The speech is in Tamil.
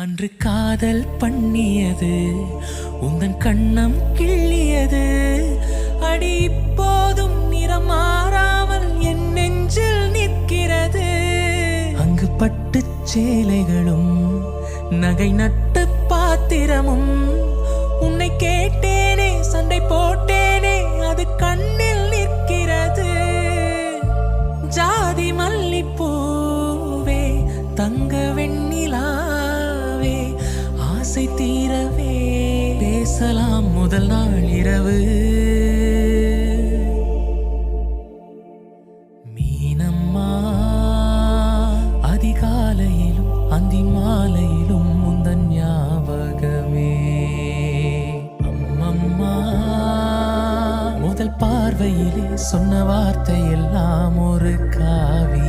அன்று காதல் பண்ணியது உந்தன் கண்ணம் கிள்ளியது அடி இப்போதும் நிறம் மாறாமல் என் நெஞ்சில் நிற்கிறது. அங்கு பட்டு சேலைகளும் நகை நட்டு பாத்திரமும் உன்னை கேட்டேனே சண்டை போட்டேனே அது கண்ணில் நிற்கிறது. ஜாதி மல்லிப்பூவே தங்க வெண்ணிலாவே ஆசை தீரவே பேசலாம் முதல் நாள் இரவு. மீனம்மா அதிகாலையிலும் அந்தி மாலையிலும் முந்தன் ஞாபகமே. அம்மம்மா முதல் பார்வையிலே சொன்ன வார்த்தை எல்லாம் ஒரு காவி.